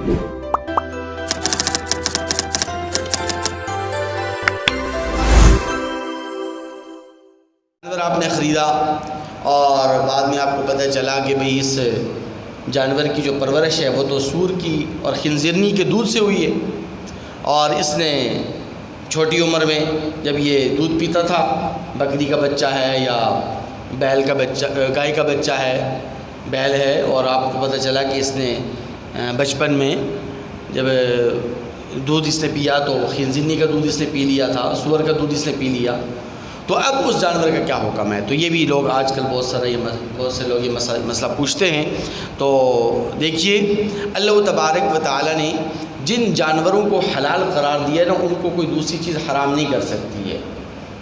جانور آپ نے خریدا اور بعد میں آپ کو پتہ چلا کہ بھئی اس جانور کی جو پرورش ہے وہ تو سور کی اور خنزیرنی کے دودھ سے ہوئی ہے، اور اس نے چھوٹی عمر میں جب یہ دودھ پیتا تھا، بکری کا بچہ ہے یا بیل کا بچہ، گائے کا بچہ ہے، بیل ہے، اور آپ کو پتہ چلا کہ اس نے بچپن میں جب دودھ اس نے پیا تو خنزیرنی کا دودھ اس نے پی لیا تھا، سور کا دودھ اس نے پی لیا، تو اب اس جانور کا کیا حکم ہے؟ تو یہ بھی لوگ آج کل بہت سے لوگ یہ مسئلہ پوچھتے ہیں۔ تو دیکھیے، اللہ تبارک و تعالیٰ نے جن جانوروں کو حلال قرار دیا نا، ان کو کوئی دوسری چیز حرام نہیں کر سکتی ہے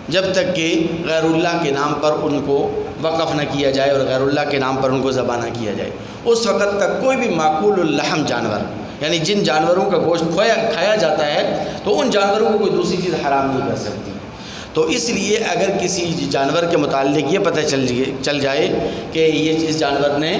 جب تک کہ غیر اللہ کے نام پر ان کو وقف نہ کیا جائے اور غیر اللہ کے نام پر ان کو ذبح نہ کیا جائے۔ اس وقت تک کوئی بھی معقول اللحم جانور، یعنی جن جانوروں کا گوشت کھایا جاتا ہے، تو ان جانوروں کو کوئی دوسری چیز حرام نہیں کر سکتی۔ تو اس لیے اگر کسی جانور کے متعلق یہ پتہ چل جائے کہ یہ اس جانور نے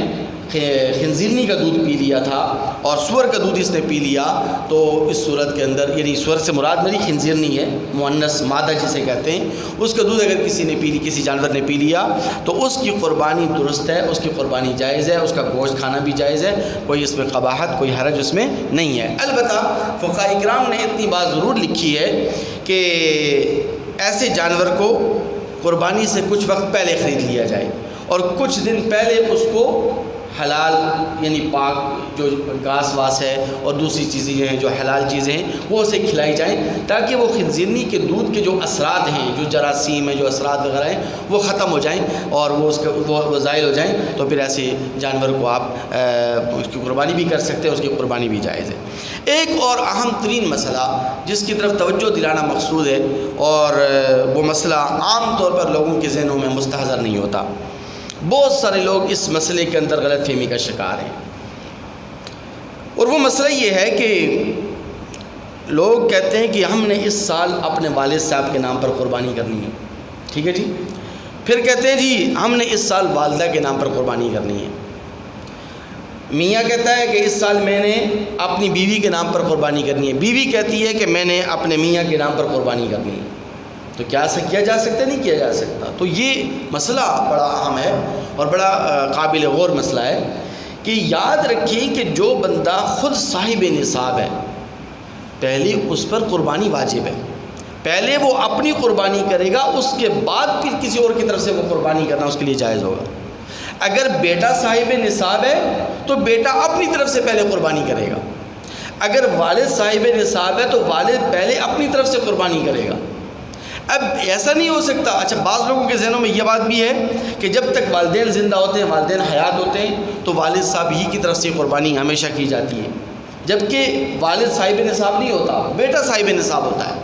خنزیرنی کا دودھ پی لیا تھا اور سور کا دودھ اس نے پی لیا، تو اس صورت کے اندر، یعنی سور سے مراد میری خنزیرنی ہے، مؤنث مادہ جسے کہتے ہیں، اس کا دودھ اگر کسی جانور نے پی لیا تو اس کی قربانی درست ہے، اس کی قربانی جائز ہے، اس کا گوشت کھانا بھی جائز ہے، کوئی اس میں قباحت، کوئی حرج اس میں نہیں ہے۔ البتہ فقہاء کرام نے اتنی بات ضرور لکھی ہے کہ ایسے جانور کو قربانی سے کچھ وقت پہلے خرید لیا جائے اور کچھ دن پہلے اس کو حلال، یعنی پاک جو گھاس واس ہے اور دوسری چیزیں ہیں جو حلال چیزیں ہیں وہ اسے کھلائی جائیں، تاکہ وہ خنزیرنی کے دودھ کے جو اثرات ہیں، جو جراثیم ہیں، جو اثرات وغیرہ ہیں، وہ ختم ہو جائیں اور وہ زائل ہو جائیں، تو پھر ایسے جانور کو آپ اس کی قربانی بھی کر سکتے ہیں، اس کی قربانی بھی جائز ہے۔ ایک اور اہم ترین مسئلہ جس کی طرف توجہ دلانا مقصود ہے، اور وہ مسئلہ عام طور پر لوگوں کے ذہنوں میں مستحضر نہیں ہوتا، بہت سارے لوگ اس مسئلے کے اندر غلط فہمی کا شکار ہیں، اور وہ مسئلہ یہ ہے کہ لوگ کہتے ہیں کہ ہم نے اس سال اپنے والد صاحب کے نام پر قربانی کرنی ہے، ٹھیک ہے جی، پھر کہتے ہیں جی ہم نے اس سال والدہ کے نام پر قربانی کرنی ہے، میاں کہتا ہے کہ اس سال میں نے اپنی بیوی کے نام پر قربانی کرنی ہے، بیوی کہتی ہے کہ میں نے اپنے میاں کے نام پر قربانی کرنی ہے، تو کیا کیا جا سکتا ہے؟ نہیں کیا جا سکتا۔ تو یہ مسئلہ بڑا اہم ہے اور بڑا قابل غور مسئلہ ہے کہ یاد رکھیں کہ جو بندہ خود صاحب نصاب ہے، پہلے اس پر قربانی واجب ہے، پہلے وہ اپنی قربانی کرے گا، اس کے بعد پھر کسی اور کی طرف سے وہ قربانی کرنا اس کے لیے جائز ہوگا۔ اگر بیٹا صاحب نصاب ہے تو بیٹا اپنی طرف سے پہلے قربانی کرے گا، اگر والد صاحب نصاب ہے تو والد پہلے اپنی طرف سے قربانی کرے گا۔ اب ایسا نہیں ہو سکتا، اچھا بعض لوگوں کے ذہنوں میں یہ بات بھی ہے کہ جب تک والدین زندہ ہوتے ہیں، والدین حیات ہوتے ہیں، تو والد صاحب ہی کی طرف سے قربانی ہمیشہ کی جاتی ہے، جبکہ والد صاحب نصاب نہیں ہوتا، بیٹا صاحب نصاب ہوتا ہے،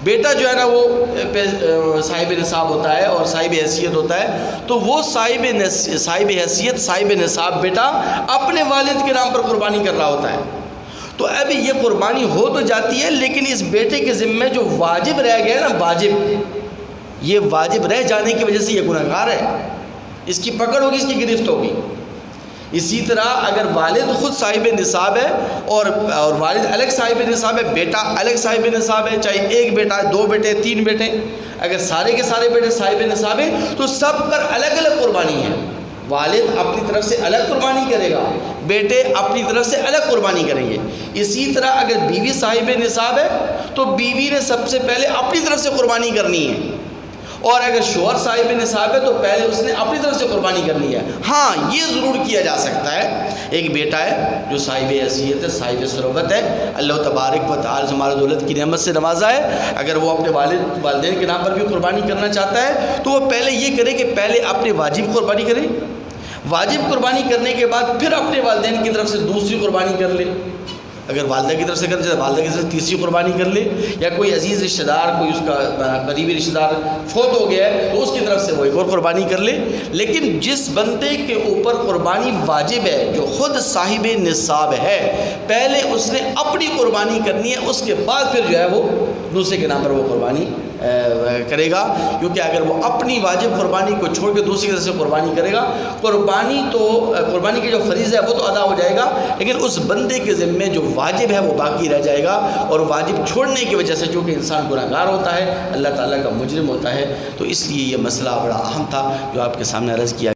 بیٹا جو ہے نا وہ صاحب نصاب ہوتا ہے اور صاحب حیثیت ہوتا ہے، تو وہ صاحب حیثیت صاحب نصاب بیٹا اپنے والد کے نام پر قربانی کر رہا ہوتا ہے، تو اب یہ قربانی ہو تو جاتی ہے، لیکن اس بیٹے کے ذمہ جو واجب رہ گیا نا، واجب، یہ واجب رہ جانے کی وجہ سے یہ گنہگار ہے، اس کی پکڑ ہوگی، اس کی گرفت ہوگی۔ اسی طرح اگر والد خود صاحب نصاب ہے اور والد الگ صاحب نصاب ہے، بیٹا الگ صاحب نصاب ہے، چاہے ایک بیٹا، دو بیٹے، تین بیٹے، اگر سارے کے سارے بیٹے صاحب نصاب ہیں تو سب پر الگ الگ قربانی ہے، والد اپنی طرف سے الگ قربانی کرے گا، بیٹے اپنی طرف سے الگ قربانی کریں گے۔ اسی طرح اگر بیوی صاحب نصاب ہے تو بیوی نے سب سے پہلے اپنی طرف سے قربانی کرنی ہے، اور اگر شوہر صاحب نصاب ہے تو پہلے اس نے اپنی طرف سے قربانی کرنی ہے۔ ہاں یہ ضرور کیا جا سکتا ہے، ایک بیٹا ہے جو صاحب حیثیت ہے، صاحب ثروت ہے، اللہ تبارک و تعالی ہمارے دولت کی نعمت سے نوازا ہے، اگر وہ اپنے والدین کے نام پر بھی قربانی کرنا چاہتا ہے تو وہ پہلے یہ کرے کہ پہلے اپنے واجب قربانی کرے، واجب قربانی کرنے کے بعد پھر اپنے والدین کی طرف سے دوسری قربانی کر لے، اگر والدہ کی طرف سے کرنا چاہے والدہ کی طرف سے تیسری قربانی کر لے، یا کوئی عزیز رشتہ دار، کوئی اس کا قریبی رشتہ دار فوت ہو گیا ہے تو اس کی طرف سے وہ ایک اور قربانی کر لے۔ لیکن جس بندے کے اوپر قربانی واجب ہے، جو خود صاحب نصاب ہے، پہلے اس نے اپنی قربانی کرنی ہے، اس کے بعد پھر جو ہے وہ دوسرے کے نام پر وہ قربانی کرے گا، کیونکہ اگر وہ اپنی واجب قربانی کو چھوڑ کے دوسری کی طرف سے قربانی کرے گا، قربانی کی جو فریضہ ہے وہ تو ادا ہو جائے گا، لیکن اس بندے کے ذمے جو واجب ہے وہ باقی رہ جائے گا، اور واجب چھوڑنے کی وجہ سے چونکہ انسان گناہ گار ہوتا ہے، اللہ تعالیٰ کا مجرم ہوتا ہے، تو اس لیے یہ مسئلہ بڑا اہم تھا جو آپ کے سامنے عرض کیا